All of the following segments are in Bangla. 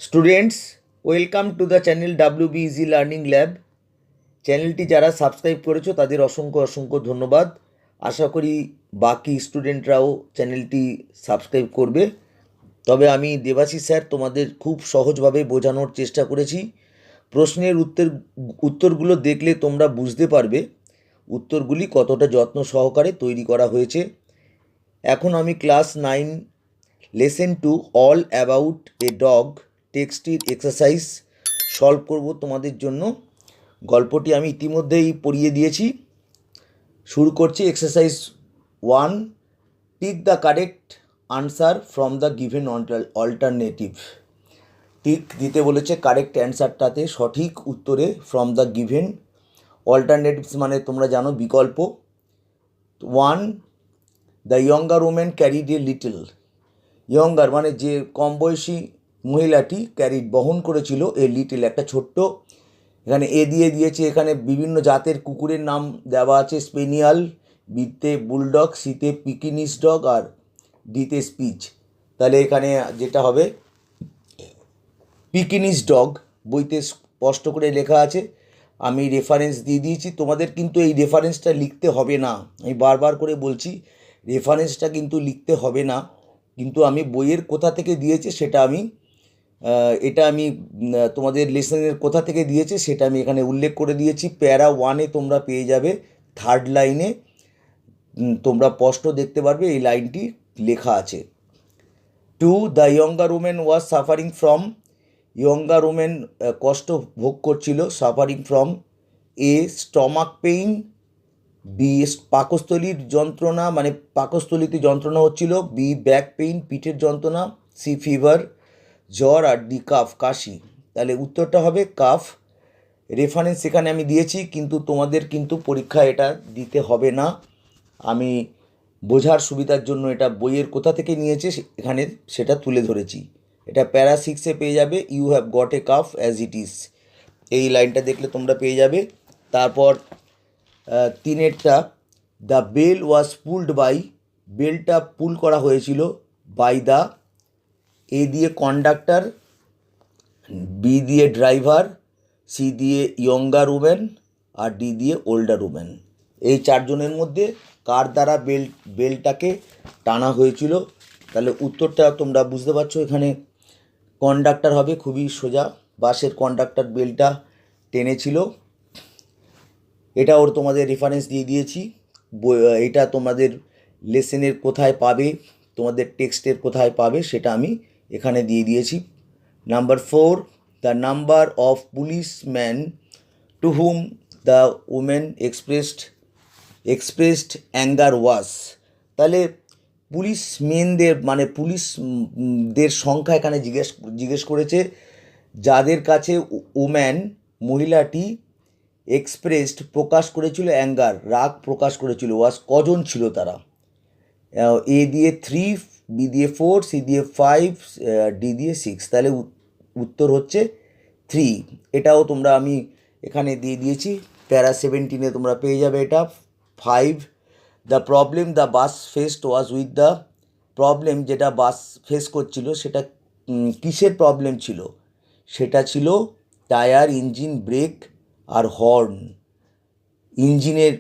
Students, welcome to the channel WBEZ learning lab. চ্যানেলটি যারা সাবস্ক্রাইব করেছো তাদের অসংখ্য অসংখ্য ধন্যবাদ। আশা করি বাকি স্টুডেন্টরাও চ্যানেলটি সাবস্ক্রাইব করবে। তবে আমি দেবাশিস স্যার তোমাদের খুব সহজভাবে বোঝানোর চেষ্টা করেছি। প্রশ্নের উত্তরগুলো দেখলে তোমরা বুঝতে পারবে উত্তরগুলি কতটা যত্ন সহকারে তৈরি করা হয়েছে। এখন আমি class 9 lesson two all about a dog টেক্সটির এক্সারসাইজ সলভ করব তোমাদের জন্য। গল্পটি আমি ইতিমধ্যেই পড়িয়ে দিয়েছি। শুরু করছি exercise 1। Tick the correct answer from the given alternative. Tick দিতে বলেছে কারেক্ট অ্যান্সারটাতে, সঠিক উত্তরে ফ্রম দ্য গিভেন অল্টারনেটিভস মানে তোমরা জানো বিকল্প। 1, the younger women carried a little. Younger মানে যে কম বয়সী মহিলাটি ক্যারিড বহন করেছিল এ লিটল একটা ছোট্ট, এখানে এ দিয়ে দিয়েছে, এখানে বিভিন্ন জাতের কুকুরের নাম দেওয়া আছে। স্পেনিয়াল, বিতে বুলডগ, সিতে পিকিনিস ডগ আর ডিতে স্পিচ। তাহলে এখানে যেটা হবে পিকিনিস ডগ, বইতে স্পষ্ট করে লেখা আছে। আমি রেফারেন্স দিয়ে দিয়েছি, তোমাদের কিন্তু এই রেফারেন্সটা লিখতে হবে না। আমি বারবার করে বলছি রেফারেন্সটা কিন্তু লিখতে হবে না, কিন্তু আমি বইয়ের কোথা থেকে দিয়েছে সেটা আমি তোমাদের লেসনের কোথা থেকে দিয়েছে সেটা আমি এখানে উল্লেখ করে দিয়েছি। প্যারা 1-এ তোমরা পেয়ে যাবে, 3rd লাইনে তোমরা স্পষ্ট দেখতে পারবে এই লাইনটি লেখা আছে। 2, the younger women was suffering from. Younger women কষ্ট ভোগ করছিল, suffering from. A, stomach pain. B, পাকস্থলীর যন্ত্রণা মানে পাকস্থলীতে যন্ত্রণা হচ্ছিল। বি, ব্যাক পেইন, পিঠের যন্ত্রণা। সি, ফিভার, জ্বর। আর ডি, কাফ, কাশি। তাহলে উত্তরটা হবে কাফ। রেফারেন্স এখানে আমি দিয়েছি, কিন্তু তোমাদের কিন্তু পরীক্ষায় এটা দিতে হবে না। আমি বোঝার সুবিধার জন্য এটা বইয়ের কোথা থেকে নিয়েছে এখানে সেটা তুলে ধরেছি। এটা প্যারা 6-এ পেয়ে যাবে। You have got a calf as it is, এই লাইনটা দেখলে তোমরা পেয়ে যাবে। তারপর 3-এরটা, the bell was pulled by. বেলটা পুল করা হয়েছিল বাই দ্য। এ দিয়ে কন্ডাক্টর, বি দিয়ে ড্রাইভার, সি দিয়ে ইয়ঙ্গার উমেন আর ডি দিয়ে ওল্ডার উমেন। এই 4 জনের মধ্যে কার দ্বারা বেলটাকে টানা হয়েছিল? তাহলে উত্তরটা তোমরা বুঝতে পারছো, এখানে কন্ডাক্টর হবে, খুবই সোজা। বাসের কন্ডাক্টর বেলটা টেনেছিল। এটা ওর তোমাদের রেফারেন্স দিয়ে দিয়েছি। এটা তোমাদের লেসেনের কোথায় পাবে, তোমাদের টেক্সটের কোথায় পাবে সেটা আমি এখানে দিয়ে দিয়েছি। Number 4, the number of policeman to whom the women expressed anger was. তাহলে পুলিশ মেনদের মানে পুলিশদের সংখ্যা এখানে জিজ্ঞেস করেছে, যাদের কাছে উম্যান মহিলাটি এক্সপ্রেসড প্রকাশ করেছিল অ্যাঙ্গার রাগ প্রকাশ করেছিল, ওয়াস কজন ছিল তারা? এ দিয়ে 3, বি দিয়ে 4, সি দিয়ে 5, ডি দিয়ে 6। তাহলে উত্তর হচ্ছে 3। এটাও তোমরা আমি এখানে দিয়ে দিয়েছি, প্যারা 17-এ তোমরা পেয়ে যাবে এটা। 5, the problem the bus faced was with the. Problem যেটা বাস ফেস করছিল সেটা কিসের প্রবলেম ছিল? সেটা ছিল টায়ার, ইঞ্জিন, ব্রেক আর হর্ন। ইঞ্জিনের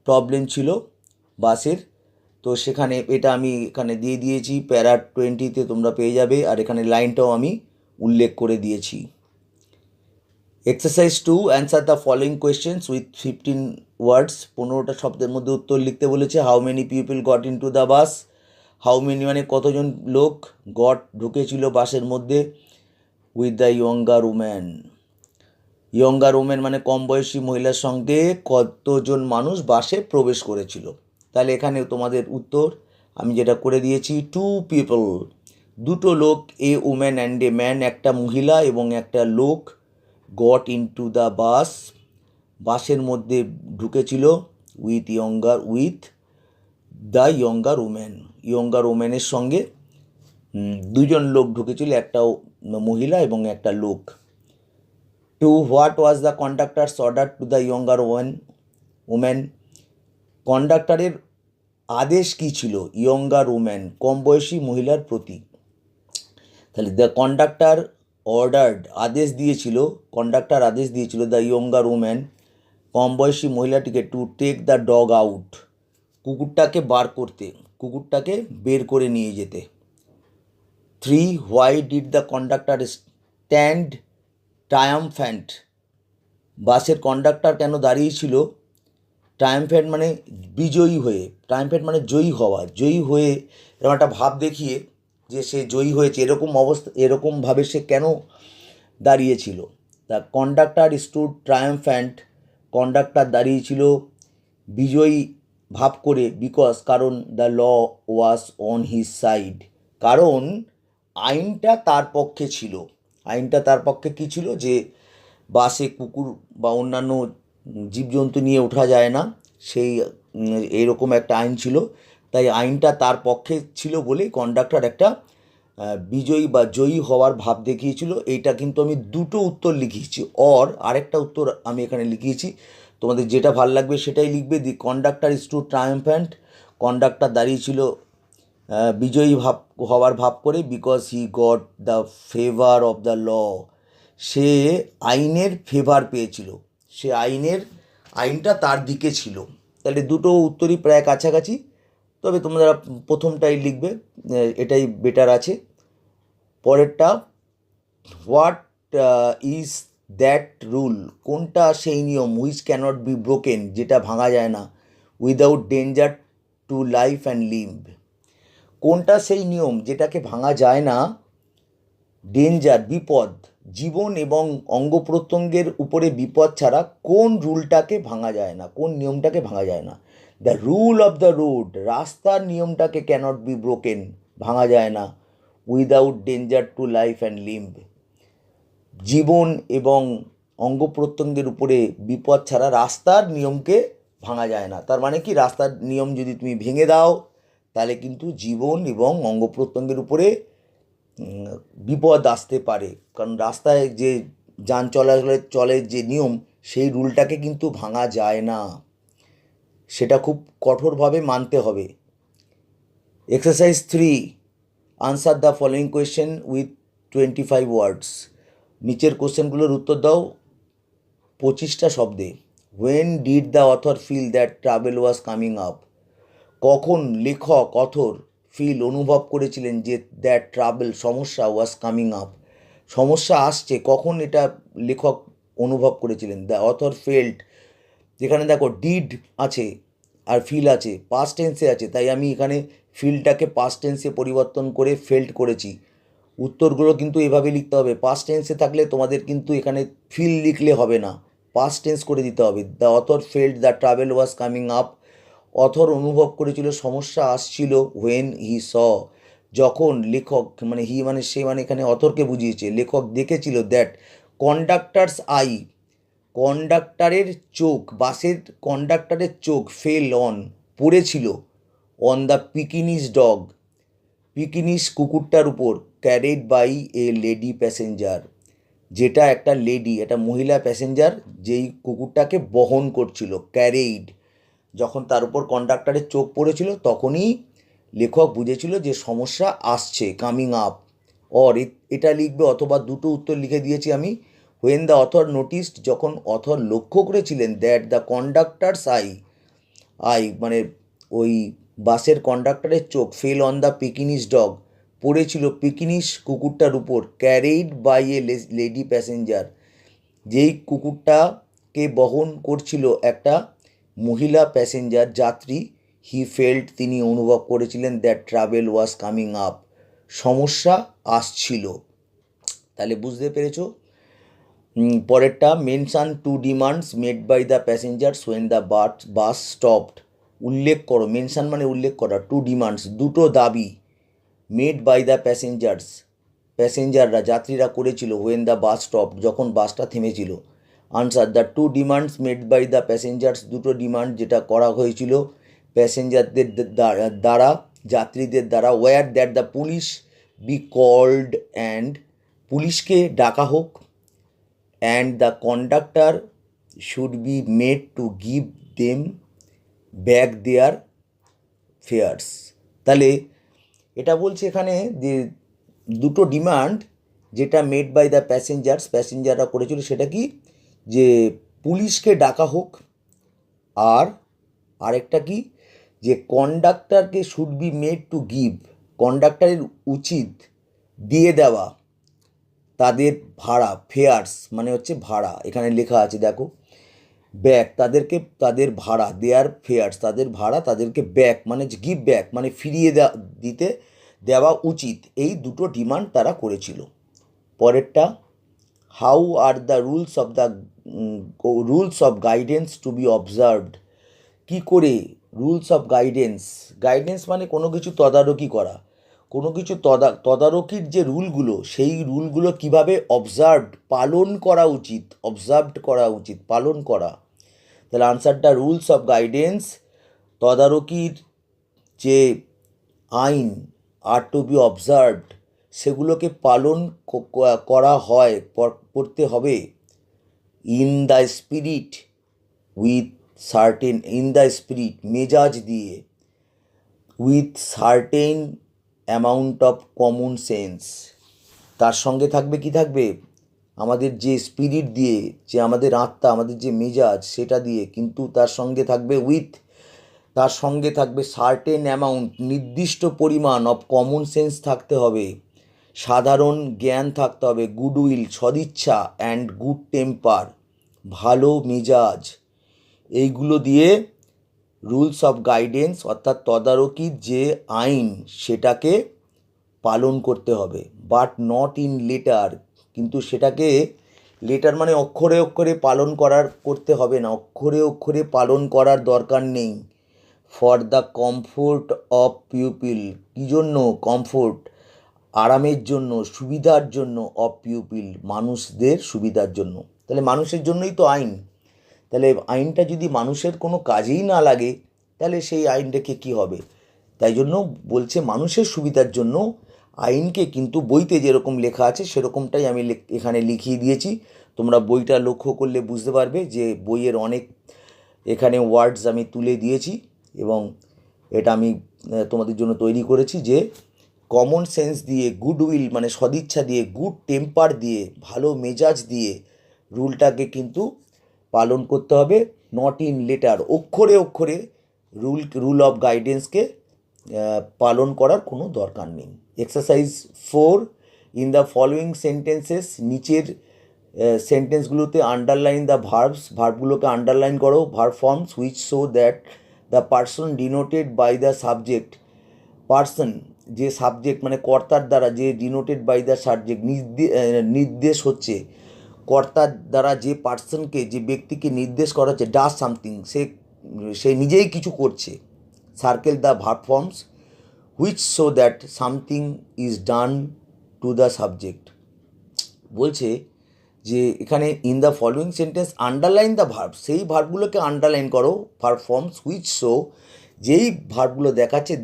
প্রবলেম ছিল বাসের। তো সেখানে এটা আমি এখানে দিয়ে দিয়েছি, প্যারা 20-তে তোমরা পেয়ে যাবে। আর এখানে লাইনটাও আমি উল্লেখ করে দিয়েছি। Exercise 2, answer the following questions with 15 ওয়ার্ডস। 15টা শব্দের মধ্যে উত্তর লিখতে বলেছে। How many people got in to the bus. How many মানে কতজন লোক, গট ঢুকেছিল বাসের মধ্যে, with the younger woman. Younger women মানে কম বয়সী মহিলার সঙ্গে কতজন মানুষ বাসে প্রবেশ করেছিল। তাহলে এখানে তোমাদের উত্তর আমি যেটা করে দিয়েছি, 2 পিপল, দুটো লোক, এ উম্যান অ্যান্ড এ ম্যান, একটা মহিলা এবং একটা লোক, গট ইনটু দ্য বাস, বাসের মধ্যে ঢুকেছিল, with the younger woman, younger ওম্যানের সঙ্গে দুজন লোক ঢুকেছিল, একটা মহিলা এবং একটা লোক। 2, what was the conductor's order to the younger woman. কন্ডাক্টরের আদেশ কী ছিল ইয়ঙ্গার ওম্যান কম বয়সী মহিলার প্রতি? তাহলে দ্য কন্ডাক্টর অর্ডার্ড আদেশ দিয়েছিল, কন্ডাক্টর আদেশ দিয়েছিল দ্য ইয়ঙ্গার ওম্যান, কম বয়সী মহিলাটিকে to take the dog out, কুকুরটাকে বার করতে, কুকুরটাকে বের করে নিয়ে যেতে। 3. Why did the conductor stand triumphant, বাসের কন্ডাক্টর কেন দাঁড়িয়েছিল ট্রায়াম্ফ্যান্ট মানে বিজয়ী হয়ে, ট্রায়াম্ফ্যান্ট মানে জয়ী হওয়া, জয়ী হয়ে এরকম একটা ভাব দেখিয়ে যে সে জয়ী হয়েছে এরকম অবস্থা, এরকমভাবে সে কেন দাঁড়িয়েছিল। The conductor stood triumphant, conductor দাঁড়িয়েছিল বিজয়ী ভাব করে, বিকজ কারণ the law was on his side, কারণ আইনটা তার পক্ষে ছিল। আইনটা তার পক্ষে কী ছিল, যে বাসে কুকুর বা অন্যান্য জীবজন্তু নিয়ে ওঠা যায় না, সেই এরকম একটা আইন ছিল। তাই আইনটা তার পক্ষে ছিল বলে কন্ডাক্টর একটা বিজয়ী বা জয়ী হওয়ার ভাব দেখিয়েছিল। এইটা কিন্তু আমি দুটো উত্তর লিখিয়েছি, আরেকটা উত্তর আমি এখানে লিখিয়েছি, তোমাদের যেটা ভাল লাগবে সেটাই লিখবে। The conductor is too triumphant, conductor দাঁড়িয়েছিল বিজয়ী হওয়ার ভাব করে, because he got the favour of the law, সে আইনের ফেভার পেয়েছিল, সে আইনটা তার দিকে ছিল। তাহলে দুটো উত্তরই প্রায় কাছাকাছি, তবে তোমরা প্রথমটাই লিখবে, এটাই বেটার আছে। পরেরটা, হোয়াট ইজ দ্যাট রুল, কোনটা সেই নিয়ম, হুইচ ক্যানট বি ব্রোকেন, যেটা ভাঙা যায় না, without danger to life and limb, কোনটা সেই নিয়ম যেটাকে ভাঙা যায় না, ডেঞ্জার বিপদ, জীবন এবং অঙ্গ প্রত্যঙ্গের উপরে বিপদ ছাড়া কোন রুলটাকে ভাঙা যায় না, কোন নিয়মটাকে ভাঙা যায় না। The rule of the road, রাস্তার নিয়মটাকে ক্যানট বি ব্রোকেন, ভাঙা যায় না, without danger to life and limb, জীবন এবং অঙ্গ প্রত্যঙ্গের উপরে বিপদ ছাড়া রাস্তার নিয়মকে ভাঙা যায় না। তার মানে কি, রাস্তার নিয়ম যদি তুমি ভেঙে দাও তাহলে কিন্তু জীবন এবং অঙ্গ প্রত্যঙ্গের উপরে বিপদ আসতে পারে, কারণ রাস্তায় যে যান চলাচলের যে নিয়ম, সেই রুলটাকে কিন্তু ভাঙা যায় না, সেটা খুব কঠোরভাবে মানতে হবে। Exercise 3, answer the following question with 25 words, নিচের কোশ্চেনগুলোর উত্তর দাও 25টা শব্দে। When did the author feel that travel was coming up, কখন লেখক অথর ফিল অনুভব করেছিলেন যে দ্যাট ট্রাভেল সমস্যা ওয়াজ কামিং আপ, সমস্যা আসছে, কখন এটা লেখক অনুভব করেছিলেন। দ্য অথর ফেল্ট, যেখানে দেখো ডিড আছে আর ফিল আছে, পাস্ট টেন্সে আছে, তাই আমি এখানে ফিলটাকে পাস্ট টেন্সে পরিবর্তন করে ফেল্ট করেছি। উত্তরগুলো কিন্তু এভাবে লিখতে হবে, পাস্ট টেন্সে থাকলে তোমাদের কিন্তু এখানে ফিল লিখলে হবে না, পাস্ট টেন্স করে দিতে হবে। The author felt the travel was coming up, author অনুভব করেছিল সমস্যা আসছিল, হোয়েন হি স, যখন লেখক মানে হি মানে সে, মানে এখানে অথরকে বুঝিয়েছে, লেখক দেখেছিল দ্যাট কন্ডাক্টারস আই, কন্ডাক্টরের চোখ, বাসের কন্ডাক্টরের চোখ, ফেল অন পড়েছিল, on the Pekinese dog, Pekinese কুকুরটার উপর, carried by a lady passenger, যেটা একটা লেডি, একটা মহিলা প্যাসেঞ্জার যেই কুকুরটাকে বহন করছিল, ক্যারিড, যখন তার উপর কন্ডাক্টরের চোখ পড়েছিল তখনই লেখক বুঝেছিল যে সমস্যা আসছে, কামিং আপ। এটা লিখবে, অথবা দুটো উত্তর লিখে দিয়েছি আমি। হোয়েন দ্য অথর নোটিসড, যখন অথর লক্ষ্য করেছিলেন দ্যাট দ্য কন্ডাক্টারস আই মানে ওই বাসের কন্ডাক্টরের চোখ, fell on the Pekinese dog পড়েছিল পিকিনিস কুকুরটার উপর, carried by a lady passenger, যেই কুকুরটাকে বহন করছিল একটা মহিলা প্যাসেঞ্জার যাত্রী, হি ফেল্ট তিনি অনুভব করেছিলেন that travel was coming up, সমস্যা আসছিল। তাহলে বুঝতে পেরেছো। পরেরটা, mention two demands made by the passengers when the bus stopped, উল্লেখ করো, মেনশান মানে উল্লেখ করা, টু ডিমান্ডস দুটো দাবি, মেড বাই দ্য প্যাসেঞ্জাররা যাত্রীরা করেছিল, হোয়েন দ্য বাস স্টপড যখন বাসটা থেমেছিল। Answer, the two demands made by the passengers, দুটো ডিমান্ড যেটা করা হয়েছিল প্যাসেঞ্জারদের দ্বারা, যাত্রীদের দ্বারা, were that the police be called and, পুলিশকে ডাকা হোক, and the conductor should be made to give them back their fares. তাহলে এটা বলছে এখানে যে দুটো ডিমান্ড যেটা মেড বাই দ্য প্যাসেঞ্জাররা করেছিল সেটা কি, যে পুলিশকে ডাকা হোক, আর আরেকটা কি, যে কন্ডাক্টরকে should be made to give, কন্ডাক্টরের উচিত দিয়ে দেওয়া তাদের ভাড়া, ফেয়ার্স মানে হচ্ছে ভাড়া, এখানে লেখা আছে দেখো, ব্যাক, তাদেরকে তাদের ভাড়া, দেয়ার ফেয়ার্স, তাদের ভাড়া তাদেরকে ব্যাক মানে গিভ ব্যাক মানে ফিরিয়ে দিতে দেওয়া উচিত, এই দুটো ডিমান্ড তারা করেছিল। পরেরটা, how are the rules of guidance to be observed, কী করে রুলস অফ গাইডেন্স মানে কোনো কিছু তদারকি করা, কোনো কিছু তদারকির যে রুলগুলো, সেই রুলগুলো কিভাবে অবজার্ভড করা উচিত, পালন করা। তাহলে আনসারটা রুলস অফ গাইডেন্স, তদারকির যে আইন, আর টু বি অবজার্ভড, সেগুলোকে পালন করা হয়, করতে হবে, in the spirit in the spirit মেজাজ দিয়ে, with certain amount of common sense, তার সঙ্গে থাকবে কি থাকবে, আমাদের যে স্পিরিট দিয়ে, যে আমাদের আত্মা, আমাদের যে মেজাজ সেটা দিয়ে, কিন্তু তার সঙ্গে থাকবে সার্টেন অ্যামাউন্ট, নির্দিষ্ট পরিমাণ অফ কমন সেন্স থাকতে হবে, সাধারণ জ্ঞান থাকতে হবে, গুডউইল সদিচ্ছা, অ্যান্ড গুড টেম্পার ভালো মেজাজ, এইগুলো দিয়ে রুলস অফ গাইডেন্স অর্থাৎ তদারকির যে আইন সেটাকে পালন করতে হবে, বাট নট ইন লেটার, কিন্তু সেটাকে লেটার মানে অক্ষরে অক্ষরে করতে হবে না, অক্ষরে পালন করার দরকার নেই, for the comfort of pupil, কী জন্য, কমফোর্ট আরামের জন্য, সুবিধার জন্য, অফ পিউপিল মানুষদের সুবিধার জন্য। তাহলে মানুষের জন্যই তো আইন, তাহলে আইনটা যদি মানুষের কোনো কাজেই না লাগে তাহলে সেই আইন রেখে কী হবে, তাই জন্য বলছে মানুষের সুবিধার জন্য আইনকে, কিন্তু বইতে যেরকম লেখা আছে সেরকমটাই আমি এখানে লিখিয়ে দিয়েছি। তোমরা বইটা লক্ষ্য করলে বুঝতে পারবে যে বইয়ের অনেক এখানে ওয়ার্ডস আমি তুলে দিয়েছি, এবং এটা আমি তোমাদের জন্য তৈরি করেছি, যে কমন সেন্স দিয়ে, গুডউইল মানে সদিচ্ছা দিয়ে, গুড টেম্পার দিয়ে, ভালো মেজাজ দিয়ে রুলটাকে কিন্তু পালন করতে হবে, নট ইন লেটার, অক্ষরে অক্ষরে রুল অফ গাইডেন্সকে পালন করার কোনো দরকার নেই। Exercise 4, in the following sentences, নিচের সেন্টেন্সগুলোতে আন্ডারলাইন দ্য ভার্বগুলোকে আন্ডারলাইন করো, verb forms which show that the person denoted by the subject, person যে সাবজেক্ট মানে কর্তার দ্বারা, যে ডিনোটেড বাই দ্য সাবজেক্ট নির্দেশ হচ্ছে, কর্তার দ্বারা যে পার্সনকে, যে ব্যক্তিকে নির্দেশ করা হচ্ছে, ডাজ সামথিং, সে নিজেই কিছু করছে, circle the verb forms which show that something is done to the subject, বলছে যে এখানে in the following sentence underline the verb, সেই ভার্বগুলোকে আন্ডারলাইন করো, ভার্ব ফর্মস হুইচ শো, যেই ভার্বগুলো দেখাচ্ছে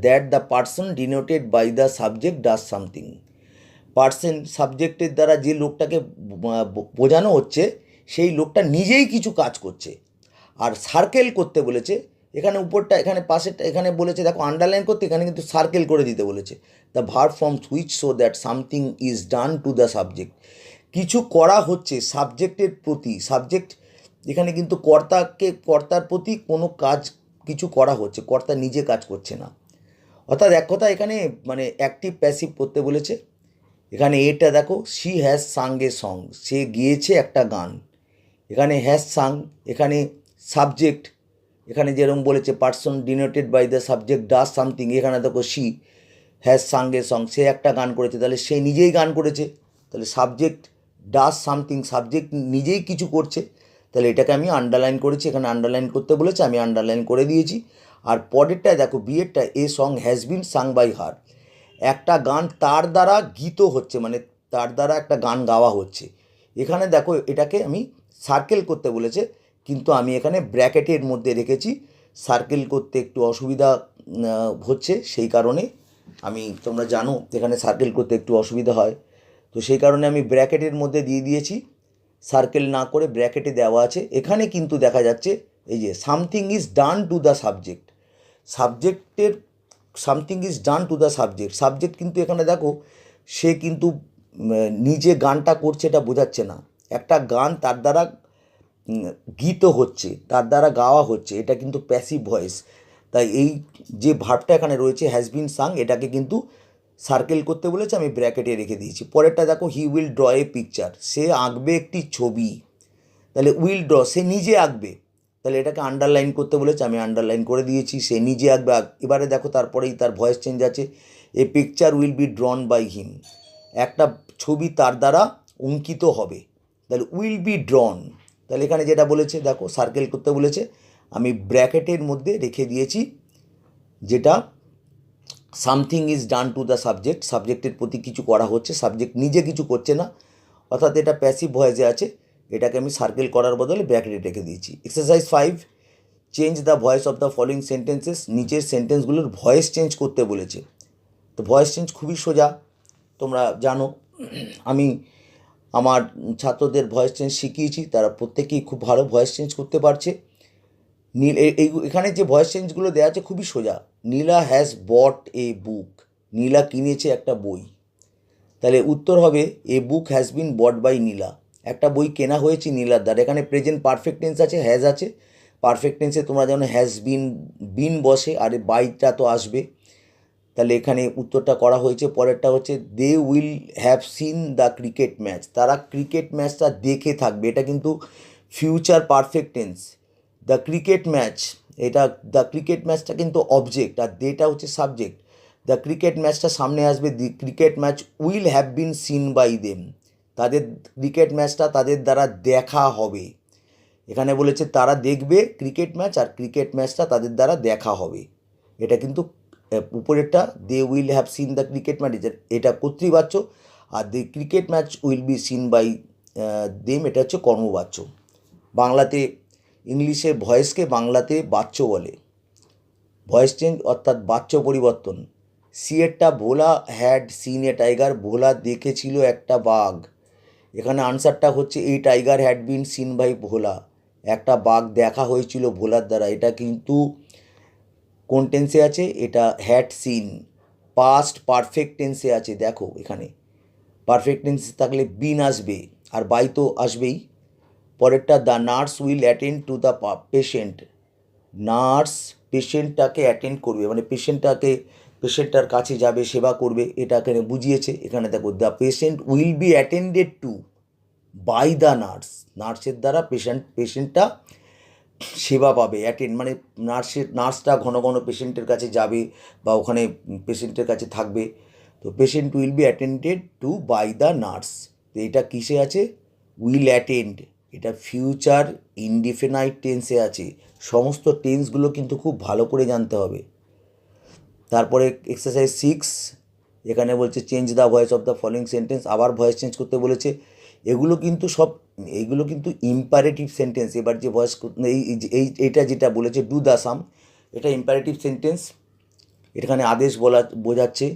that the person denoted by the subject does something, person সাবজেক্টের দ্বারা যে লোকটাকে বোঝানো হচ্ছে সেই লোকটা নিজেই কিছু কাজ করছে। আর সার্কেল করতে বলেছে, এখানে উপরটা, এখানে পাশেরটা, এখানে বলেছে দেখো আন্ডারলাইন করতে, এখানে কিন্তু সার্কেল করে দিতে বলেছে, the verb forms which show that something is done to the subject, কিছু করা হচ্ছে সাবজেক্টের প্রতি, সাবজেক্ট এখানে কিন্তু কর্তার প্রতি কোনো কাজ কিছু করা হচ্ছে, কর্তা নিজে কাজ করছে না, অর্থাৎ এক কথা এখানে মানে অ্যাক্টিভ প্যাসিভ করতে বলেছে। এখানে এটা দেখো, she has sung a song, সে গিয়েছে একটা গান, এখানে হ্যাজ সাং, এখানে সাবজেক্ট, এখানে যেরকম বলেছে person denoted by the subject does something, এখানে দেখো she has sung a song, সে একটা গান করেছে, তাহলে সে নিজেই গান করেছে, তাহলে সাবজেক্ট ডাজ সামথিং, সাবজেক্ট নিজেই কিছু করছে, তাহলে এটাকে আমি আন্ডারলাইন করেছি, এখানে আন্ডারলাইন করতে বলেছে, আমি আন্ডারলাইন করে দিয়েছি। আর পরেরটায় দেখো বিয়েরটা, a song has been sung by her, একটা গান তার দ্বারা গীত হচ্ছে, মানে তার দ্বারা একটা গান গাওয়া হচ্ছে, এখানে দেখো এটাকে আমি সার্কেল করতে বলেছে, কিন্তু আমি এখানে ব্র্যাকেটের মধ্যে রেখেছি, সার্কেল করতে একটু অসুবিধা হচ্ছে, সেই কারণে আমি, তোমরা জানো এখানে সার্কেল করতে একটু অসুবিধা হয়, তো সেই কারণে আমি ব্র্যাকেটের মধ্যে দিয়ে দিয়েছি, সার্কেল না করে ব্র্যাকেটে দেওয়া আছে। এখানে কিন্তু দেখা যাচ্ছে এই যে something is done to the subject, সাবজেক্টের something is done to the subject, subject কিন্তু এখানে দেখো সে কিন্তু নিজে গানটা করছে এটা বোঝাচ্ছে না, একটা গান তার দ্বারা গীত হচ্ছে, তার দ্বারা গাওয়া হচ্ছে, এটা কিন্তু প্যাসিভ ভয়েস। তাই এই যে ভার্বটা এখানে রয়েছে হ্যাজ বিন সাং, এটাকে কিন্তু সার্কেল করতে বলেছে, আমি ব্র্যাকেটে রেখে দিয়েছি। পরেরটা দেখো, he will draw a picture, সে আঁকবে একটি ছবি। তাহলে উইল ড্র, সে নিজে আঁকবে, তাহলে এটাকে আন্ডারলাইন করতে বলেছে, আমি আন্ডারলাইন করে দিয়েছি, সে নিজে আঁকবে। এবারে দেখো তারপরেই তার ভয়েস চেঞ্জ আছে, a picture will be drawn by him, একটা ছবি তার দ্বারা অঙ্কিত হবে। তাহলে উইল বি ড্রন, তাহলে এখানে যেটা বলেছে দেখো সার্কেল করতে বলেছে, আমি ব্র্যাকেটের মধ্যে রেখে দিয়েছি, যেটা something is done to the subject, সাবজেক্টের প্রতি কিছু করা হচ্ছে, সাবজেক্ট নিজে কিছু করছে না, অর্থাৎ এটা প্যাসিভ ভয়েসে আছে, এটাকে আমি সার্কেল করার বদলে ব্র্যাকেটে রেখে দিয়েছি। Exercise 5, change the voice of the following sentences, নিচের সেন্টেন্সগুলোর ভয়েস চেঞ্জ করতে বলেছে। তো ভয়েস চেঞ্জ খুবই সোজা, তোমরা জানো, আমি আমার ছাত্রদের ভয়েস চেঞ্জ শিখিয়েছি, তারা প্রত্যেকেই খুব ভালো ভয়েস চেঞ্জ করতে পারছে। এখানে যে ভয়েস চেঞ্জগুলো দেওয়া আছে খুবই সোজা। নীলা হ্যাজ বট এ বুক, নীলা কিনেছে একটা বই, তাহলে উত্তর হবে এ বুক হ্যাজ বিন বট বাই নীলা, একটা বই কেনা হয়েছে নীলার দ্বারা। এখানে প্রেজেন্ট পারফেক্ট টেন্স আছে, হ্যাজ আছে, পারফেক্ট টেন্সে তোমরা জানো হ্যাজ বিন বসে, আর বাইটা তো আসবে, তাহলে এখানে উত্তরটা করা হয়েছে। পরেরটা হচ্ছে they will have seen the cricket match, তারা ক্রিকেট ম্যাচটা দেখে থাকবে, এটা কিন্তু future perfect tense. The cricket match, এটা দ্য ক্রিকেট ম্যাচটা কিন্তু অবজেক্ট, আর দেটা হচ্ছে সাবজেক্ট। দ্য ক্রিকেট ম্যাচটা সামনে আসবে, the cricket match will have been seen by them, তাদের ক্রিকেট ম্যাচটা তাদের দ্বারা দেখা হবে। এখানে বলেছে তারা দেখবে ক্রিকেট ম্যাচ, আর ক্রিকেট ম্যাচটা তাদের দ্বারা দেখা হবে, এটা কিন্তু উপরেরটা they will have seen the cricket match, এটা কর্তৃবাচ্য, আর the cricket match will be seen by them, এটা হচ্ছে কর্মবাচ্য। বাংলাতে, ইংলিশে ভয়েসকে বাংলাতে বাচ্য বলে। ভয়েস চেঞ্জ অর্থাৎ বাচ্য পরিবর্তন। সিএরটা Bhola had seen a tiger, Bhola দেখেছিল একটা বাঘ, এখানে আনসারটা হচ্ছে এই tiger had been seen by Bhola, একটা বাঘ দেখা হয়েছিল ভোলার দ্বারা, এটা কিন্তু কোন টেন্সে আছে, এটা হ্যাড সিন, পাস্ট পারফেক্ট টেন্সে আছে। দেখো এখানে পারফেক্ট টেন্সে থাকলে বিন আসবে, আর বাই তো আসবেই। পরেরটা the nurse will attend to the patient, nurse পেশেন্টটাকে অ্যাটেন্ড করবে, মানে পেশেন্টটার কাছে যাবে, সেবা করবে, এটা এখানে বুঝিয়েছে। এখানে দেখো the patient will be attended to by the nurse, নার্সের দ্বারা পেশেন্টটা সেবা পাবে, অ্যাটেন্ড মানে নার্সটা ঘন ঘন পেশেন্টের কাছে যাবে বা ওখানে পেশেন্টের কাছে থাকবে। তো patient will be attended to by the nurse, তো এটা কিসে আছে, উইল অ্যাটেন্ড, এটা ফিউচার ইনডিফিনাইট টেন্সে আছে। সমস্ত টেন্সগুলো কিন্তু খুব ভালো করে জানতে হবে। তারপরে এক্সারসাইজ 6, এখানে বলছে change the voice of the following sentence, আবার ভয়েস চেঞ্জ করতে বলেছে। এইগুলো কিন্তু ইম্পারেটিভ সেন্টেন্স। এবার যে ভয়েস এইটা যেটা বলেছে ডু দ্য সাম, এটা ইম্পারেটিভ সেন্টেন্স, এখানে আদেশ বোঝাচ্ছে।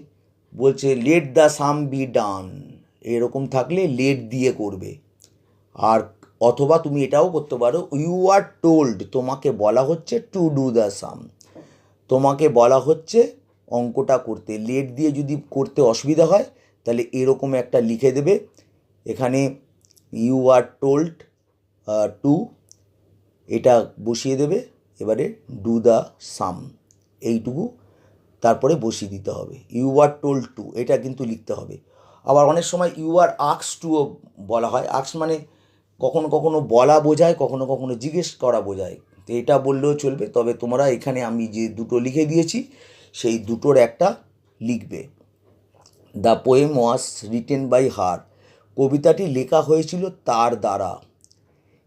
বলছে let the sum be done, এরকম থাকলে লেট দিয়ে করবে। আর অথবা তুমি এটাও করতে পারো, ইউ আর টোল্ড, তোমাকে বলা হচ্ছে টু ডু দ্য সাম, তোমাকে বলা হচ্ছে অঙ্কটা করতে। লেট দিয়ে যদি করতে অসুবিধা হয় তাহলে এরকম একটা লিখে দেবে, এখানে ইউ আর টোল্ড টু, এটা বসিয়ে দেবে, এবারে ডু দ্য সাম এইটুকু তারপরে বসিয়ে দিতে হবে। ইউ আর টোল্ড টু, এটা কিন্তু লিখতে হবে। আবার অনেক সময় ইউ আর আক্স টুও বলা হয়, আক্স মানে কখনো কখনো বলা বোঝায়, কখনো কখনো জিজ্ঞেস করা বোঝায়, তো এটা বললেও চলবে। তবে তোমরা এখানে আমি যে দুটো লিখে দিয়েছি সেই দুটোর একটা লিখবে। The poem was written by her, কবিতাটি লেখা হয়েছিল তার দ্বারা,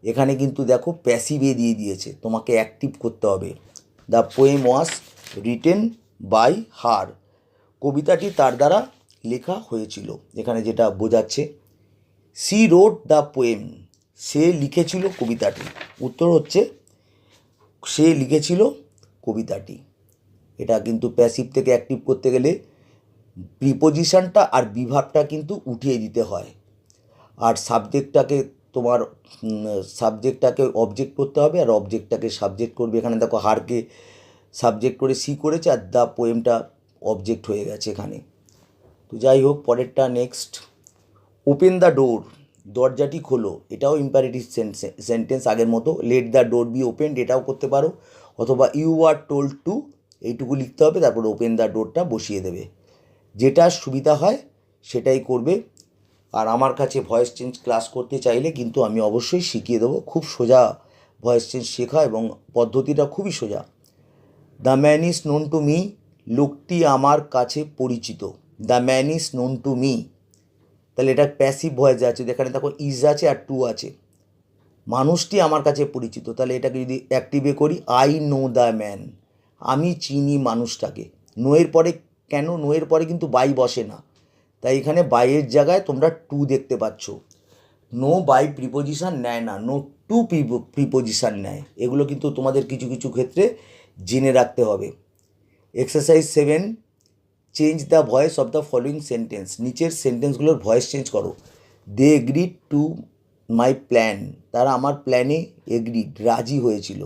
এখানে কিন্তু দেখো প্যাসিভে দিয়ে দিয়েছে, তোমাকে অ্যাক্টিভ করতে হবে। The poem was written by her, কবিতাটি তার দ্বারা লেখা হয়েছিল, এখানে যেটা বোঝাচ্ছে। সি রোট দ্য পোয়েম, সে লিখেছিল কবিতাটি, উত্তর হচ্ছে সে লিখেছিল কবিতাটি। এটা কিন্তু প্যাসিভ থেকে অ্যাক্টিভ করতে গেলে প্রিপোজিশনটা আর বিভাবটা কিন্তু উঠিয়ে দিতে হয়, আর সাবজেক্টটাকে অবজেক্ট করতে হবে, আর অবজেক্টটাকে সাবজেক্ট করবে। এখানে দেখো হারকে সাবজেক্ট করে সি করেছে, আর দ্য পোয়েমটা অবজেক্ট হয়ে গেছে এখানে। তো যাই হোক, পরেরটা নেক্সট, ওপেন দ্য ডোর, দরজাটি খোলো, এটাও ইম্পারেটিভ সেন্টেন্স আগের মতো। Let the door be open, এটাও করতে পারো, অথবা ইউ আর টোল্ড টু, এইটুকু লিখতে হবে, তারপর ওপেন দ্য ডোরটা বসিয়ে দেবে। যেটা সুবিধা হয় সেটাই করবে। আর আমার কাছে ভয়েস চেঞ্জ ক্লাস করতে চাইলে কিন্তু আমি অবশ্যই শিখিয়ে দেবো। খুব সোজা ভয়েস চেঞ্জ শেখা এবং পদ্ধতিটা খুবই সোজা। The man is known to me, লোকটি আমার কাছে পরিচিত। The man is known to me, তাহলে এটা প্যাসিভ ভয়েস আছে, যেখানে দেখো ইজ আছে আর টু আছে। মানুষটি আমার কাছে পরিচিত, তাহলে এটাকে যদি অ্যাক্টিভে করি, আই নো দ্য ম্যান, আমি চিনি মানুষটাকে। নোয়ের পরে কেন, নোয়ের পরে কিন্তু বাই বসে না, তাই এখানে বাইয়ের জায়গায় তোমরা টু দেখতে পাচ্ছ। নো বাই প্রিপোজিশান নেয় না, নো টু প্রিপোজিশান নেয়। এগুলো কিন্তু তোমাদের কিছু কিছু ক্ষেত্রে জেনে রাখতে হবে। Exercise 7, change the voice of the following sentence, নিচের সেন্টেন্সগুলোর ভয়েস চেঞ্জ করো। দে এগ্রিড টু মাই প্ল্যান, তারা আমার প্ল্যানে এগ্রিড, রাজি হয়েছিল।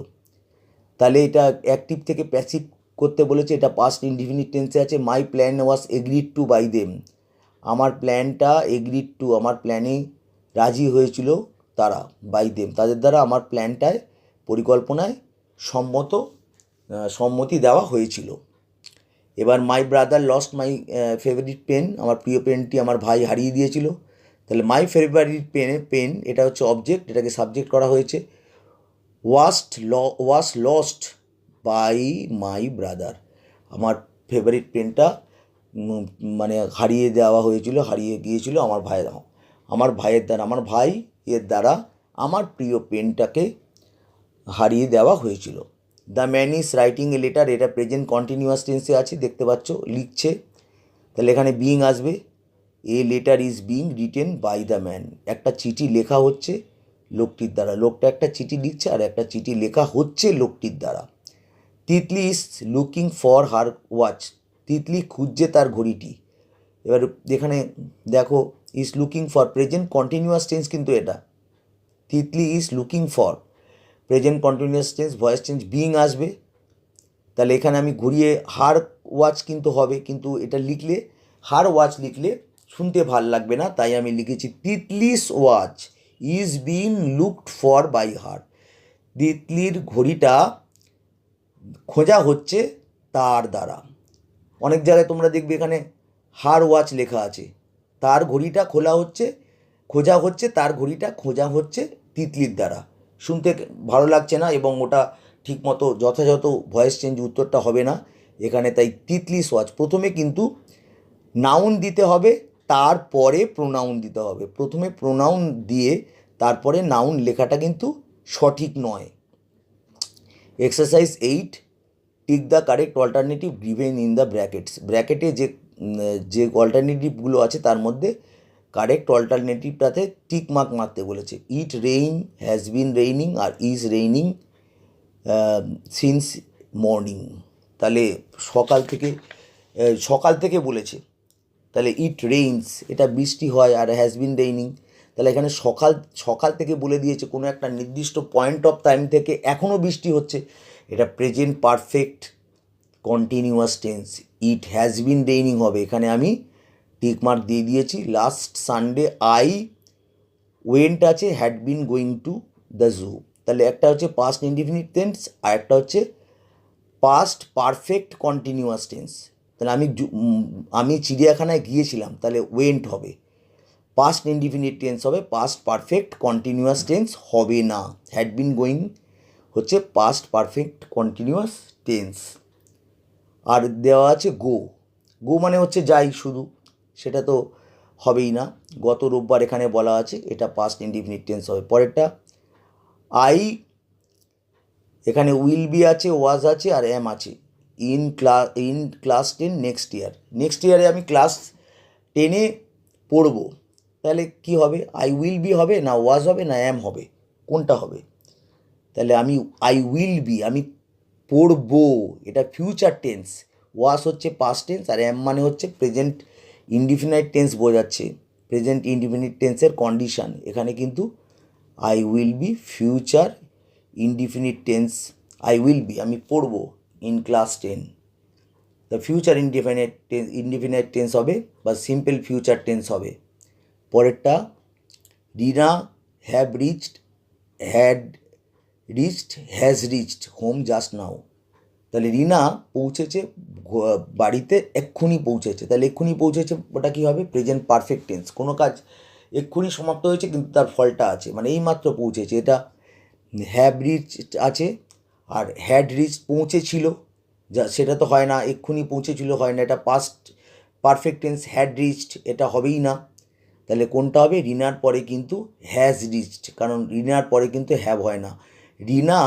তাহলে এটা অ্যাক্টিভ থেকে প্যাসিভ করতে বলেছে, এটা পাস্ট ইনডিফিনিট টেন্সে আছে। My plan was agreed to by them, আমার প্ল্যানটা এগ্রিড টু, আমার প্ল্যানে রাজি হয়েছিল তারা, বাই দেম, তাদের দ্বারা আমার প্ল্যানটায়, পরিকল্পনায় সম্মতি দেওয়া হয়েছিল। এবার my brother lost my favourite pen, আমার প্রিয় পেনটি আমার ভাই হারিয়ে দিয়েছিল। তাহলে মাই ফেভারিট পেন এটা হচ্ছে অবজেক্ট, এটাকে সাবজেক্ট করা হয়েছে। Was lost by my brother, আমার ফেভারিট পেনটা মানে হারিয়ে দেওয়া হয়েছিল, হারিয়ে গিয়েছিল আমার ভাইয়ের দ্বারা, আমার ভাই এর দ্বারা আমার প্রিয় পেনটাকে হারিয়ে দেওয়া হয়েছিল। The man is writing a letter, এটা প্রেজেন্ট কন্টিনিউয়াস টেন্সে আছে, দেখতে পাচ্ছ, লিখছে। তাহলে এখানে বিইং আসবে। A letter is being written by the man, একটা চিঠি লেখা হচ্ছে লোকটির দ্বারা, লোকটা একটা চিঠি লিখছে আর একটা চিঠি লেখা হচ্ছে লোকটির দ্বারা। Titli is looking for her watch, Titli খুঁজছে তার ঘড়িটি। এবার এখানে দেখো, is looking for present continuous tense, কিন্তু এটা Titli is looking for present continuous tense, voice change being আসবে। তাহলে এখানে আমি ঘুরিয়ে হার ওয়াচ কিন্তু হবে, কিন্তু এটা লিখলে, হার ওয়াচ লিখলে শুনতে ভাল লাগবে না, তাই আমি লিখেছি Titli's watch is being looked for by her, তিতলির ঘড়িটা খোঁজা হচ্ছে তার দ্বারা। অনেক জায়গায় তোমরা দেখবে এখানে হার ওয়াচ লেখা আছে, তার ঘড়িটা খোঁজা হচ্ছে, তার ঘড়িটা খোঁজা হচ্ছে তিতলির দ্বারা। শুনতে ভালো লাগছে না এবং ওটা ঠিকমতো যথাযথ ভয়েস চেঞ্জ উত্তরটা হবে না এখানে, তাই তিতলিস ওয়াচ। প্রথমে কিন্তু নাউন দিতে হবে, তারপরে প্রোনাউন দিতে হবে। প্রথমে প্রোনাউন দিয়ে তারপরে নাউন লেখাটা কিন্তু সঠিক নয়। Exercise 8, tick the correct alternative given in the brackets, ব্র্যাকেটে যে অল্টারনেটিভগুলো আছে তার মধ্যে কারেক্ট অল্টারনেটিভটাতে টিক মার্ক মারতে বলেছে। It rain, has been raining আর ইজ রেইনিং সিন্স মর্নিং, তাহলে সকাল থেকে বলেছে, তাহলে ইট রেইনস, এটা বৃষ্টি হয়, আর হ্যাজ বিন রেইনিং, তাহলে এখানে সকাল থেকে বলে দিয়েছে, কোনো একটা নির্দিষ্ট পয়েন্ট অফ টাইম থেকে এখনও বৃষ্টি হচ্ছে, এটা present perfect continuous tense. It has been raining হবে, এখানে আমি টিক মার্ক দিয়ে দিয়েছি। লাস্ট সানডে আই ওয়েন্ট আছে, had been going to the zoo, তাহলে একটা হচ্ছে পাস্ট ইনডিফিনিট টেন্স আর একটা হচ্ছে পাস্ট পারফেক্ট কন্টিনিউয়াস টেন্স। তাহলে আমি চিড়িয়াখানায় গিয়েছিলাম, তাহলে ওয়েন্ট হবে, পাস্ট ইনডিফিনিট টেন্স হবে, পাস্ট পারফেক্ট কন্টিনিউয়াস টেন্স হবে না। হ্যাড বিন গোয়িং হচ্ছে পাস্ট পারফেক্ট কন্টিনিউয়াস টেন্স। আর দেওয়া আছে গো মানে হচ্ছে যাই শুধু, সেটা তো হবেই না। গত রোববার এখানে বলা আছে, এটা পাস্ট ইনডিফিনিট টেন্স হবে। পরেরটা আই, এখানে উইল বি আছে, ওয়াজ আছে আর অ্যাম আছে। ইন ক্লাস 10 নেক্সট ইয়ারে আমি ক্লাস 10-এ পড়ব, তাহলে কি হবে, আই উইল বি হবে না ওয়াজ হবে না অ্যাম হবে, কোনটা হবে? তাহলে আমি আই উইল বি, আমি পড়বো, এটা ফিউচার টেন্স, ওয়াজ হচ্ছে পাস্ট টেন্স আর অ্যাম মানে হচ্ছে প্রেজেন্ট ইনডিফিনাইট টেন্স বোঝাচ্ছে, প্রেজেন্ট ইনডিফিনিট টেন্সের কন্ডিশান। এখানে কিন্তু I will be future indefinite tense, I will be আমি পড়বো in class 10, the future indefinite tense হবে বা সিম্পল ফিউচার টেন্স হবে। পরেরটা Rina have reached, had reached, has reached home just now. তাহলে রিনা পৌঁছেছে বাড়িতে, এক্ষুনি পৌঁছেছে। তাহলে এক্ষুনি পৌঁছেছে ওটা কী হবে? Present perfect tense. কোনো কাজ এক্ষুনি সমাপ্ত হয়েছে কিন্তু তার ফলটা আছে, মানে এইমাত্র পৌঁছেছে। এটা হ্যাভ রিচড আছে, আর হ্যাড রিচ পৌঁছেছিল, যা সেটা তো হয় না, এক্ষুনি পৌঁছেছিল হয় না, এটা past perfect tense. Had reached এটা হবেই না। তাহলে কোনটা হবে? রিনার পরে কিন্তু হ্যাজ রিচড, কারণ রিনার পরে কিন্তু হ্যাভ হয় না। রিনা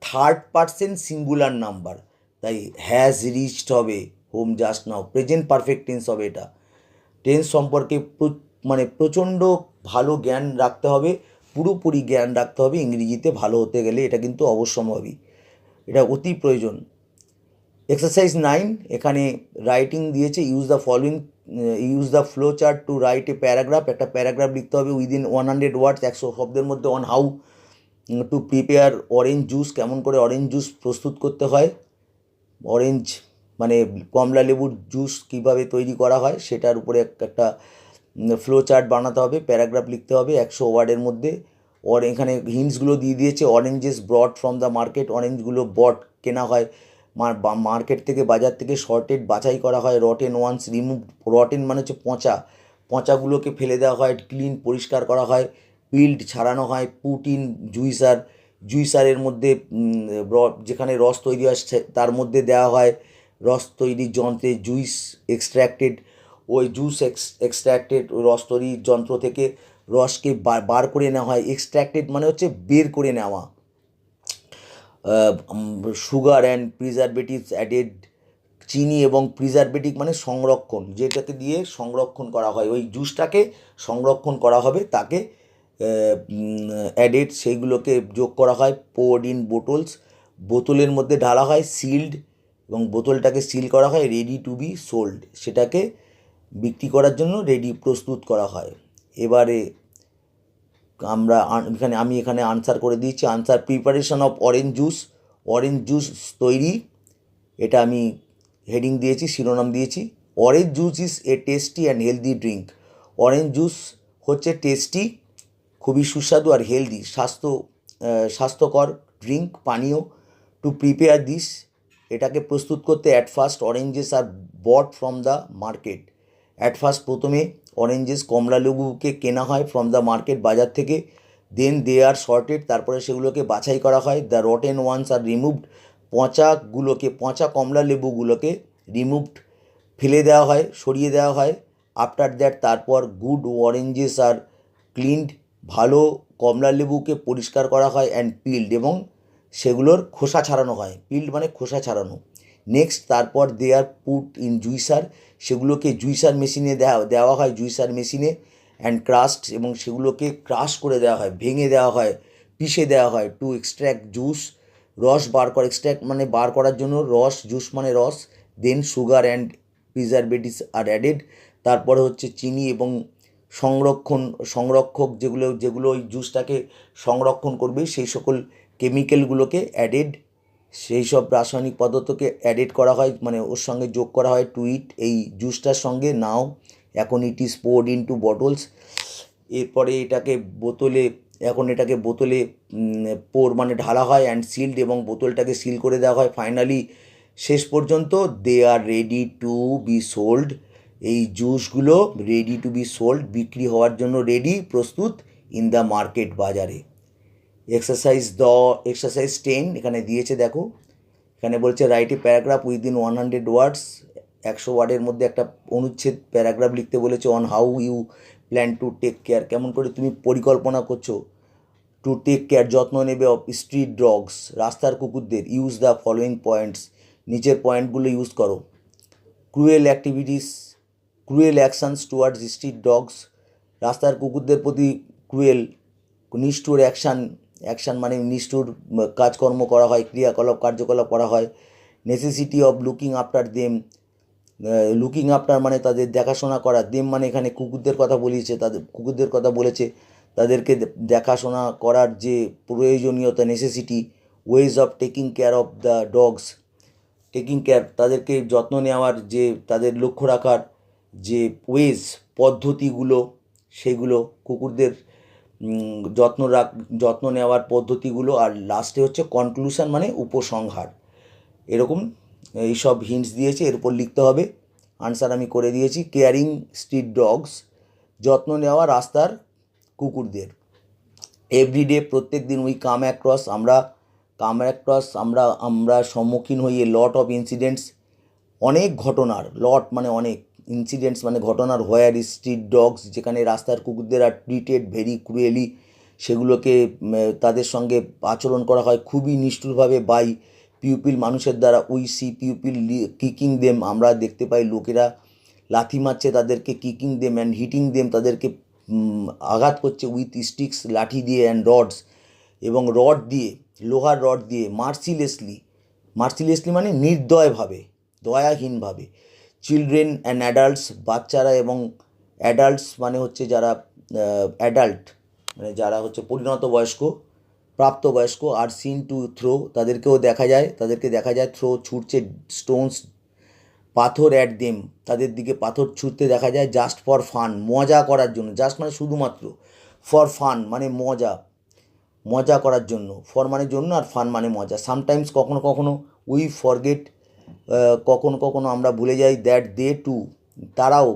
থার্ড পারসন সিঙ্গুলার নাম্বার, তাই হ্যাজ রিচড হবে হোম জাস্ট নাও, প্রেজেন্ট পারফেক্ট টেন্স হবে এটা। টেন্স সম্পর্কে মানে প্রচণ্ড ভালো জ্ঞান রাখতে হবে, পুরোপুরি জ্ঞান রাখতে হবে ইংরেজিতে ভালো হতে গেলে, এটা কিন্তু অবশ্যম্ভাবী, এটা অতি প্রয়োজন। এক্সারসাইজ 9, এখানে রাইটিং দিয়েছে, use the flow chart to write a paragraph. একটা প্যারাগ্রাফ লিখতে হবে উইদিন 100 ওয়ার্ডস, 100 শব্দের মধ্যে, on how to prepare orange juice, কেমন করে অরেঞ্জ জুস প্রস্তুত করতে হয়, অরেঞ্জ মানে কমলা লেবুর জুস কীভাবে তৈরি করা হয় সেটার উপরে একটা ফ্লো চার্ট বানাতে হবে, প্যারাগ্রাফ লিখতে হবে 100 ওয়ার্ডের মধ্যে। এখানে হিন্টসগুলো দিয়ে দিয়েছে, oranges brought from the market, অরেঞ্জগুলো বট কেনা হয় মার্কেট থেকে, বাজার থেকে, শর্টেড বাছাই করা হয়, রটেন ওয়ান্স রিমুভ, রটেন মানে হচ্ছে পচা, পচাগুলোকে ফেলে দেওয়া হয়, ক্লিন পরিষ্কার করা হয়, পিল্ড ছাড়ানো হয়, পুট ইন জুইসার, জুইসারের মধ্যে যেখানে রস তৈরি হয় তার মধ্যে দেওয়া হয়, রস তৈরির যন্ত্রে জুইস এক্সট্র্যাক্টেড, ওই জুস এক্সট্র্যাক্টেড রস তৈরির যন্ত্র থেকে রসকে বার করে নেওয়া হয়, এক্সট্র্যাক্টেড মানে হচ্ছে বের করে নেওয়া। সুগার অ্যান্ড প্রিজারভেটিভস অ্যাডেড, চিনি এবং প্রিজারভেটিভ মানে সংরক্ষণ, যেটাকে দিয়ে সংরক্ষণ করা হয়, ওই জুসটাকে সংরক্ষণ করা হবে তাকে অ্যাডেড, সেইগুলোকে যোগ করা হয়। পোর্ড ইন বোটলস, বোতলের মধ্যে ঢালা হয়, সিল্ড এবং বোতলটাকে সিল করা হয়, রেডি টু বি সোল্ড, সেটাকে বিক্রি করার জন্য রেডি প্রস্তুত করা হয়। এবারে আমি এখানে আনসার করে দিয়েছি। Answer preparation of orange juice, orange juice তৈরি, এটা আমি হেডিং দিয়েছি, শিরোনাম দিয়েছি। Orange juice is a tasty and healthy drink, orange juice হচ্ছে টেস্টি, খুবই সুস্বাদু আর হেলদি, স্বাস্থ্যকর ড্রিঙ্ক, পানীয়। টু প্রিপেয়ার দিস, এটাকে প্রস্তুত করতে at first oranges are bought from the market, at first প্রথমে অরেঞ্জেস কমলা লেবুকে কেনা হয় ফ্রম দ্য মার্কেট বাজার থেকে, দেন দে আর শর্টেড, তারপরে সেগুলোকে বাছাই করা হয়, the rotten ones are removed, পচা কমলা লেবুগুলোকে রিমুভড ফেলে দেওয়া হয়, সরিয়ে দেওয়া হয়, আফটার দ্যাট তারপর গুড অরেঞ্জেস আর ক্লিনড, ভালো কমলা লেবুকে পরিষ্কার করা হয়, অ্যান্ড পিল্ড এবং সেগুলোর খোসা ছাড়ানো হয়, পিল্ড মানে খোসা ছাড়ানো। নেক্সট তারপর দে আর পুট ইন জুইসার, সেগুলোকে জুইসার মেশিনে দেওয়া হয়, জুইসার মেশিনে, অ্যান্ড ক্রাস্ট এবং সেগুলোকে ক্রাশ করে দেওয়া হয়, ভেঙে দেওয়া হয়, পিষে দেওয়া হয়, টু এক্সট্র্যাক্ট জুস, রস বার করা, এক্সট্র্যাক্ট মানে বার করার জন্য, রস, জুস মানে রস, then sugar and preservatives are added, তারপরে হচ্ছে চিনি এবং সংরক্ষক যেগুলো ওই জুসটাকে সংরক্ষণ করবে সেই সকল কেমিক্যালগুলোকে অ্যাডেড, সেই সব রাসায়নিক পদার্থকে অ্যাডেড করা হয়, মানে ওর সঙ্গে যোগ করা হয়, টু ইট, এই জুসটার সঙ্গে। নাও এখন it is poured into bottles, এরপরে এটাকে বোতলে মানে ঢালা হয়, অ্যান্ড সিল্ড এবং বোতলটাকে সিল করে দেওয়া হয়। ফাইনালি শেষ পর্যন্ত they are ready to be sold, এই জুসগুলো রেডি টু বি সোল্ড, বিক্রি হওয়ার জন্য রেডি, প্রস্তুত, ইন দ্য মার্কেট বাজারে। এক্সারসাইজ 10 এখানে দিয়েছে, দেখো এখানে বলছে write a paragraph within 100 words, 100 ওয়ার্ডের মধ্যে একটা অনুচ্ছেদ প্যারাগ্রাফ লিখতে বলেছে, on how you plan to take care, কেমন করে তুমি পরিকল্পনা করছো, টু টেক কেয়ার যত্ন নেবে, অফ স্ট্রিট ডগস, রাস্তার কুকুরদের, ইউজ দ্য ফলোয়িং পয়েন্টস, নিচের পয়েন্টগুলো ইউজ করো। Cruel actions towards street dogs, রাস্তার কুকুরদের প্রতি ক্রুয়েল নিষ্ঠুর অ্যাকশান মানে নিষ্ঠুর কাজকর্ম করা হয়, কার্যকলাপ করা হয়। Necessity of looking after them, looking after মানে তাদের দেখাশোনা করা, দেম মানে এখানে কুকুরদের কথা বলেছে, তাদেরকে দেখাশোনা করার যে প্রয়োজনীয়তা, necessity. Ways of taking care of the dogs, taking care তাদেরকে যত্ন নেওয়ার, যে তাদের লক্ষ্য রাখার যে ওয়েজ পদ্ধতিগুলো, সেগুলো কুকুরদের যত্ন নেওয়ার পদ্ধতিগুলো, আর লাস্টে হচ্ছে কনক্লুশন মানে উপসংহার। এরকম এইসব হিন্টস দিয়েছে, এর উপর লিখতে হবে। আনসার আমি করে দিয়েছি, কেয়ারিং স্ট্রিট ডগস, যত্ন নেওয়া রাস্তার কুকুরদের। এভরিডে, প্রত্যেক দিন উই কাম অ্যাক্রস, আমরা সম্মুখীন হই এ লট অফ ইনসিডেন্টস, অনেক ঘটনার, লট মানে অনেক, ইনসিডেন্টস মানে ঘটনার, হোয়ার ইজ স্ট্রিট ডগস, যেখানে রাস্তার কুকুরদের আর ট্রিটেড ভেরি ক্রুয়েলি, সেগুলোকে তাদের সঙ্গে আচরণ করা হয় খুবই নিষ্ঠুরভাবে, বাই পিউপিল, মানুষের দ্বারা। We see pupil kicking them, আমরা দেখতে পাই লোকেরা লাথি মারছে তাদেরকে, kicking them and hitting them, তাদেরকে আঘাত করছে, উইথ স্টিক্স, লাঠি দিয়ে, অ্যান্ড রডস, এবং রড দিয়ে, লোহার রড দিয়ে, মার্সিলেসলি মানে নির্দয়ভাবে, দয়াহীনভাবে। চিলড্রেন অ্যান্ড অ্যাডাল্টস, বাচ্চারা এবং অ্যাডাল্টস মানে হচ্ছে যারা অ্যাডাল্ট, মানে যারা হচ্ছে পরিণত বয়স্ক, প্রাপ্তবয়স্ক। আর সিন টু থ্রো, তাদেরকে দেখা যায় থ্রো, ছুটছে, স্টোনস, পাথর, অ্যাট দেম, তাদের দিকে পাথর ছুটতে দেখা যায়, জাস্ট ফর ফান, মজা করার জন্য, জাস্ট মানে শুধুমাত্র, ফর ফান মানে মজা করার জন্য, ফর মানে জন্য আর ফান মানে মজা। সামটাইমস, কখনো কখনো, উই ফরগেট, কখনো আমরা ভুলে যাই, দ্যাট দে টু,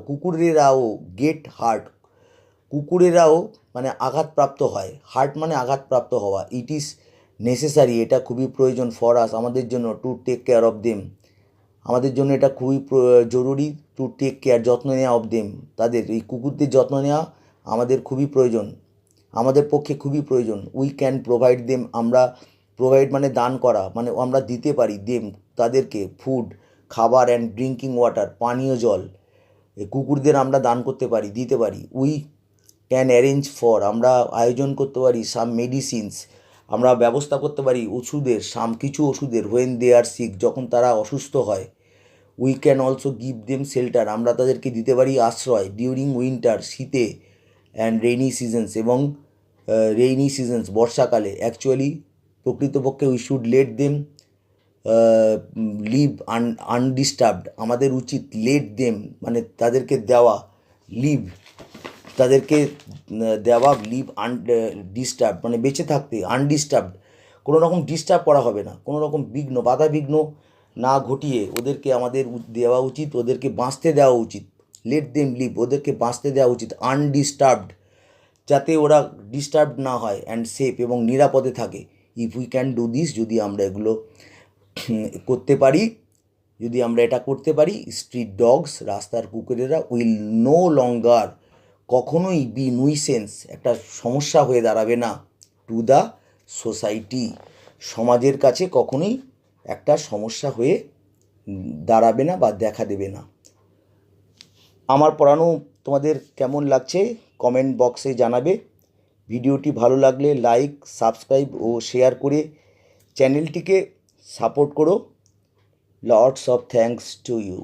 কুকুরেরাও, গেট হার্ট, কুকুরেরাও মানে আঘাতপ্রাপ্ত হয়, হার্ট মানে আঘাতপ্রাপ্ত হওয়া। ইট ইজ নেসেসারি, এটা খুবই প্রয়োজন, ফর আস, আমাদের জন্য, to take care of them, আমাদের জন্য এটা খুবই জরুরি, টু টেক কেয়ার, যত্ন নেওয়া, অফ দেম, তাদের, এই কুকুরদের যত্ন নেওয়া আমাদের খুবই প্রয়োজন, আমাদের পক্ষে খুবই প্রয়োজন। উই ক্যান প্রোভাইড দেম, আমরা প্রোভাইড মানে দান করা, মানে আমরা দিতে পারি, দেম তাদেরকে, ফুড খাবার, অ্যান্ড ড্রিঙ্কিং ওয়াটার পানীয় জল, এই কুকুরদের আমরা দান করতে পারি, দিতে পারি। উই ক্যান অ্যারেঞ্জ ফর, আমরা আয়োজন করতে পারি, সাম মেডিসিনস, আমরা ব্যবস্থা করতে পারি ওষুধের, কিছু ওষুধের, হোয়েন দে আর সিক, যখন তারা অসুস্থ হয়। We can also give them shelter, আমরা তাদেরকে দিতে পারি আশ্রয়, ডিউরিং উইন্টার, শীতে, অ্যান্ড রেইনি সিজনস, এবং রেইনি সিজনস, বর্ষাকালে। অ্যাকচুয়ালি, প্রকৃতপক্ষে, we should let them live undisturbed, আমাদের উচিত, লেট দেম মানে তাদেরকে দেওয়া, লিভ তাদেরকে দেওয়া, লিভ ডিস্টার্ব মানে বেঁচে থাকতে, আনডিস্টার্বড, কোনো রকম ডিস্টার্ব করা হবে না, কোনো রকম বাধা বিঘ্ন না ঘটিয়ে ওদেরকে আমাদের দেওয়া উচিত, ওদেরকে বাঁচতে দেওয়া উচিত, লেট দেম লিভ, ওদেরকে বাঁচতে দেওয়া উচিত, আনডিস্টার্বড, যাতে ওরা ডিস্টার্ব না হয়, অ্যান্ড সেফ, এবং নিরাপদে থাকে। If we can do this, যদি আমরা এগুলো করতে পারি, যদি আমরা এটা করতে পারি, স্ট্রিট ডগস, রাস্তার কুকুরেরা, উইল নো লঙ্গার, কখনোই বি নুইসেন্স, একটা সমস্যা হয়ে দাঁড়াবে না, টু দ্য সোসাইটি, সমাজের কাছে কখনোই একটা সমস্যা হয়ে দাঁড়াবে না বা দেখা দেবে না। আমার পড়ানো তোমাদের কেমন লাগছে কমেন্ট বক্সে জানাবে। ভিডিওটি ভালো লাগলে লাইক, সাবস্ক্রাইব ও শেয়ার করে চ্যানেলটিকে সাপোর্ট করো। Lots of thanks to you.